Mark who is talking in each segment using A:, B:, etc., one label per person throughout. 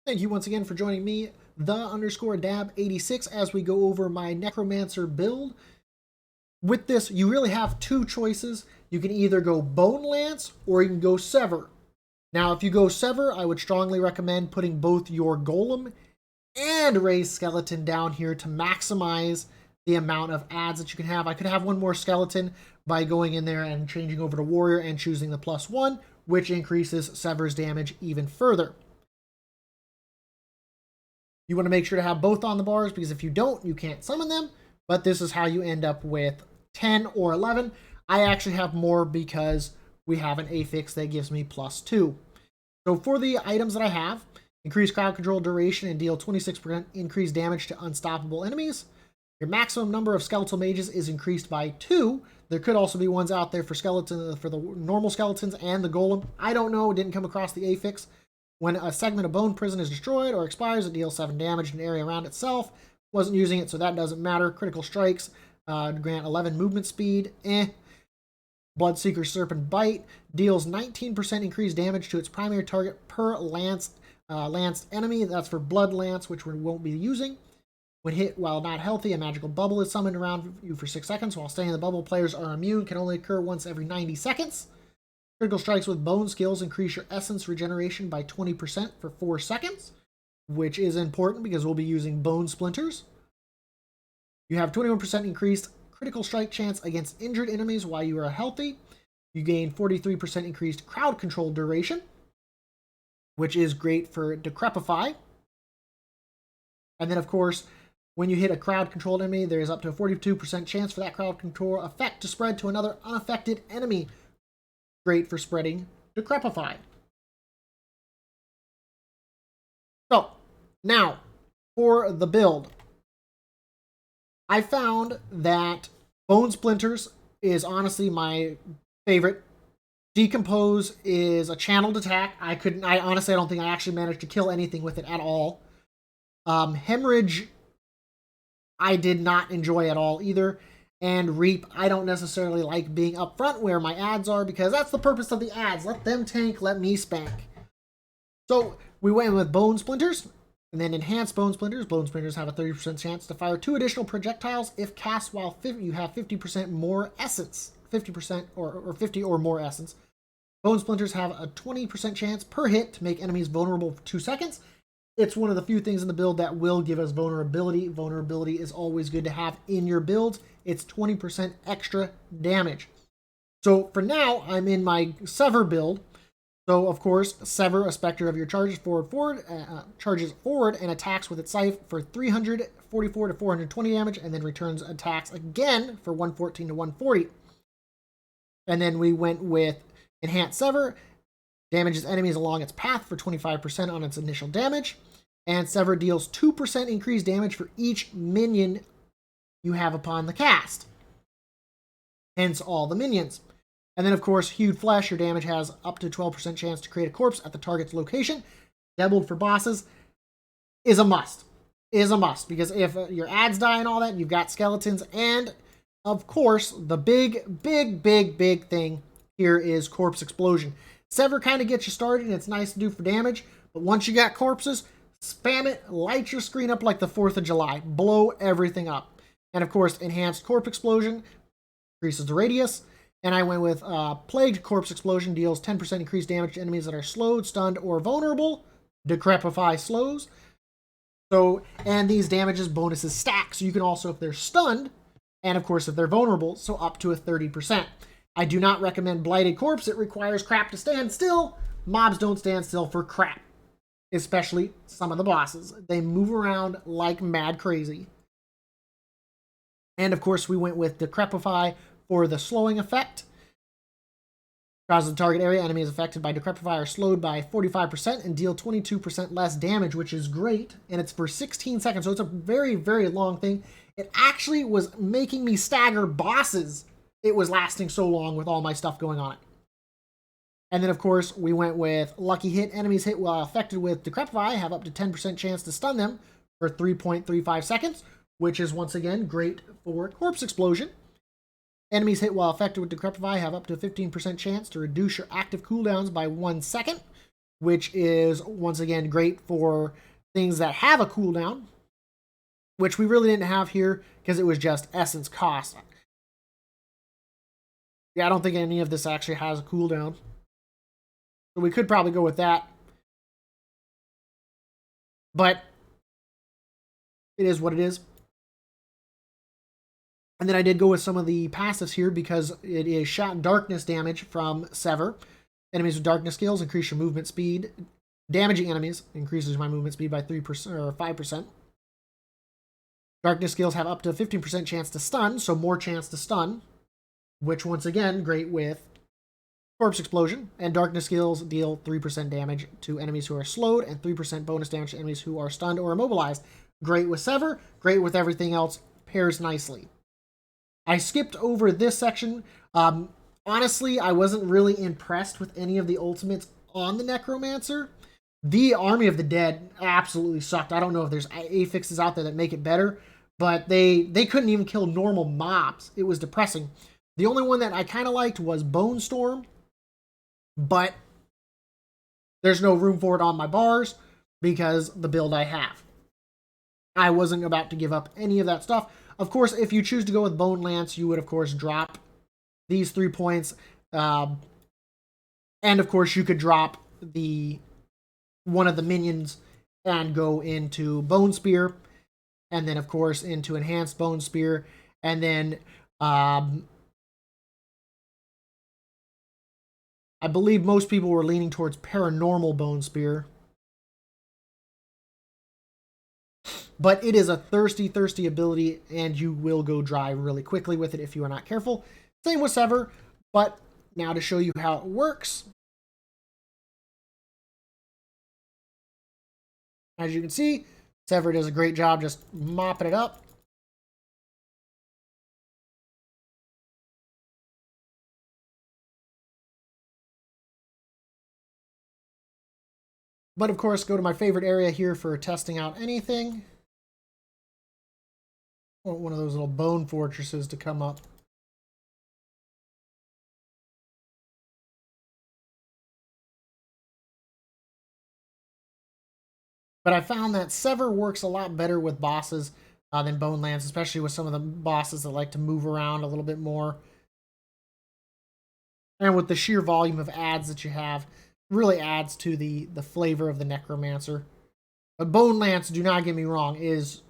A: Thank you once again for joining me, the_Dab86, as we go over my Necromancer build. With this, you really have two choices. You can either go Bone Lance or you can go Sever. Now, if you go Sever, I would strongly recommend putting both your Golem and Raised Skeleton down here to maximize the amount of adds that you can have. I could have one more skeleton by going in there and changing over to Warrior and choosing the +1, which increases Sever's damage even further. You want to make sure to have both on the bars, because if you don't, you can't summon them. But this is how you end up with 10 or 11. I actually have more because we have an affix that gives me +2. So for the items that I have, increase crowd control duration and deal 26% increased damage to unstoppable enemies. Your maximum number of skeletal mages is increased by 2. There could also be ones out there for skeleton, for the normal skeletons and the golem. I don't know, didn't come across the affix. When a segment of bone prison is destroyed or expires, it deals 7 damage in an area around itself. Wasn't using it, so that doesn't matter. Critical strikes grant 11 movement speed. Bloodseeker Serpent Bite deals 19% increased damage to its primary target per lanced enemy. That's for Blood Lance, which we won't be using. When hit while not healthy, a magical bubble is summoned around you for 6 seconds. While staying in the bubble, players are immune. Can only occur once every 90 seconds. Critical strikes with bone skills increase your essence regeneration by 20% for 4 seconds, which is important because we'll be using bone splinters. You have 21% increased critical strike chance against injured enemies while you are healthy. You gain 43% increased crowd control duration, which is great for Decrepify. And then, of course, when you hit a crowd controlled enemy, there is up to a 42% chance for that crowd control effect to spread to another unaffected enemy. Great for spreading Decrepify. So, now, for the build. I found that Bone Splinters is honestly my favorite. Decompose is a channeled attack. I honestly, I don't think I actually managed to kill anything with it at all. Hemorrhage, I did not enjoy at all either. And Reap, I don't necessarily like being up front where my ads are, because that's the purpose of the ads. Let them tank, let me spank. So we went with Bone Splinters, and then Enhanced Bone Splinters. Bone Splinters have a 30% chance to fire 2 additional projectiles if cast while you have 50% more essence. 50% or 50 or more essence. Bone Splinters have a 20% chance per hit to make enemies vulnerable for 2 seconds. It's one of the few things in the build that will give us vulnerability. Vulnerability is always good to have in your builds. It's 20% extra damage. So for now, I'm in my Sever build. So of course, Sever, a specter of your charges charges forward and attacks with its scythe for 344 to 420 damage, and then returns attacks again for 114 to 140. And then we went with Enhanced Sever, damages enemies along its path for 25% on its initial damage. And Sever deals 2% increased damage for each minion you have upon the cast. Hence all the minions. And then, of course, Hewed Flesh, your damage has up to 12% chance to create a corpse at the target's location. Doubled for bosses is a must. Is a must, because if your ads die and all that, you've got skeletons. And, of course, the big thing here is Corpse Explosion. Sever kind of gets you started, and it's nice to do for damage. But once you got corpses, spam it, light your screen up like the 4th of July. Blow everything up. And, of course, Enhanced Corpse Explosion increases the radius. And I went with Plagued Corpse Explosion, deals 10% increased damage to enemies that are slowed, stunned, or vulnerable. Decrepify slows. So, and these damages bonuses stack. So you can also, if they're stunned, and of course if they're vulnerable, so up to a 30%. I do not recommend Blighted Corpse. It requires crap to stand still. Mobs don't stand still for crap. Especially some of the bosses. They move around like mad crazy. And of course we went with Decrepify for the slowing effect. Causes the target area enemies affected by Decrepify are slowed by 45% and deal 22% less damage, which is great. And it's for 16 seconds, so it's a very long thing. It actually was making me stagger bosses. It was lasting so long with all my stuff going on it. And then, of course, we went with Lucky Hit. Enemies hit while affected with Decrepify have up to 10% chance to stun them for 3.35 seconds, which is, once again, great for Corpse Explosion. Enemies hit while affected with Decrepify have up to a 15% chance to reduce your active cooldowns by 1 second, which is once again great for things that have a cooldown, which we really didn't have here because it was just essence cost. Yeah, I don't think any of this actually has a cooldown. So we could probably go with that. But it is what it is. And then I did go with some of the passives here because it is shot darkness damage from Sever. Enemies with darkness skills increase your movement speed. Damaging enemies increases my movement speed by 3% or 5%. Darkness skills have up to 15% chance to stun, so more chance to stun, which once again, great with Corpse Explosion. And darkness skills deal 3% damage to enemies who are slowed and 3% bonus damage to enemies who are stunned or immobilized. Great with Sever, great with everything else, pairs nicely. I skipped over this section. Honestly, I wasn't really impressed with any of the ultimates on the Necromancer. The Army of the Dead absolutely sucked. I don't know if there's affixes out there that make it better, but they couldn't even kill normal mobs. It was depressing. The only one that I kind of liked was Bone Storm, but there's no room for it on my bars because the build I have. I wasn't about to give up any of that stuff. Of course, if you choose to go with Bone Lance, you would, of course, drop these 3 points. And, of course, you could drop one of the minions and go into Bone Spear. And then, of course, into Enhanced Bone Spear. And then, I believe most people were leaning towards Paranormal Bone Spear. But it is a thirsty, thirsty ability, and you will go dry really quickly with it if you are not careful. Same with Sever, but now to show you how it works. As you can see, Sever does a great job just mopping it up. But of course, go to my favorite area here for testing out anything. I want one of those little bone fortresses to come up. But I found that Sever works a lot better with bosses than Bone Lance, especially with some of the bosses that like to move around a little bit more. And with the sheer volume of ads that you have, really adds to the flavor of the Necromancer. But Bone Lance, do not get me wrong, is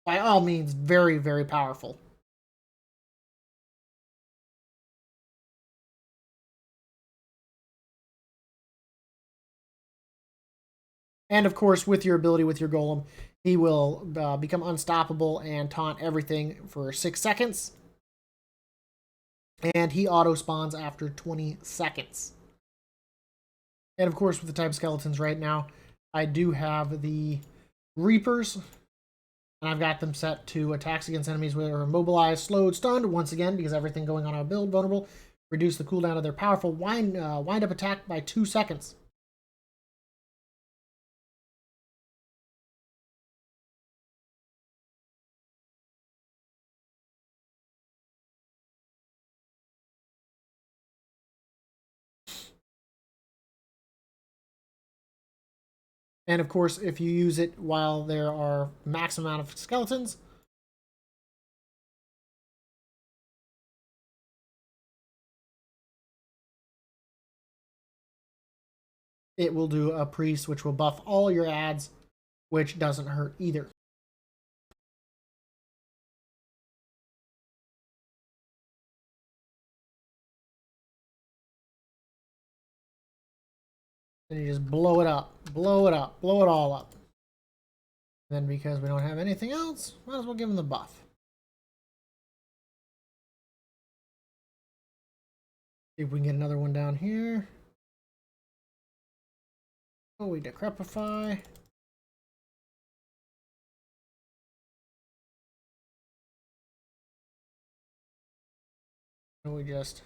A: by all means very, very powerful. And of course, with your ability with your Golem, he will become unstoppable and taunt everything for 6 seconds. And he auto spawns after 20 seconds. And of course, with the type skeletons right now, I do have the Reapers. And I've got them set to attacks against enemies that are immobilized, slowed, stunned. Once again, because everything going on our build, vulnerable. Reduce the cooldown of their powerful wind up attack by 2 seconds. And of course, if you use it while there are max amount of skeletons, it will do a priest, which will buff all your ads, which doesn't hurt either. And you just blow it up, blow it up, blow it all up. Then because we don't have anything else, might as well give him the buff. See if we can get another one down here. Oh, we decrepify. And we just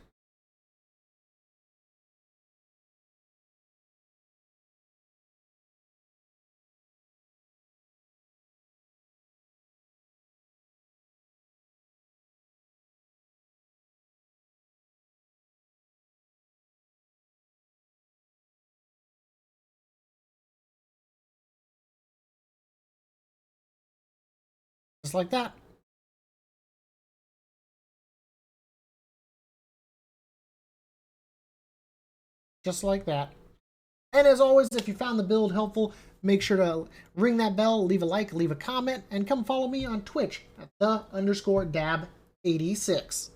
A: Just like that. Just like that. And as always, if you found the build helpful, make sure to ring that bell, leave a like, leave a comment, and come follow me on Twitch at _Dab86.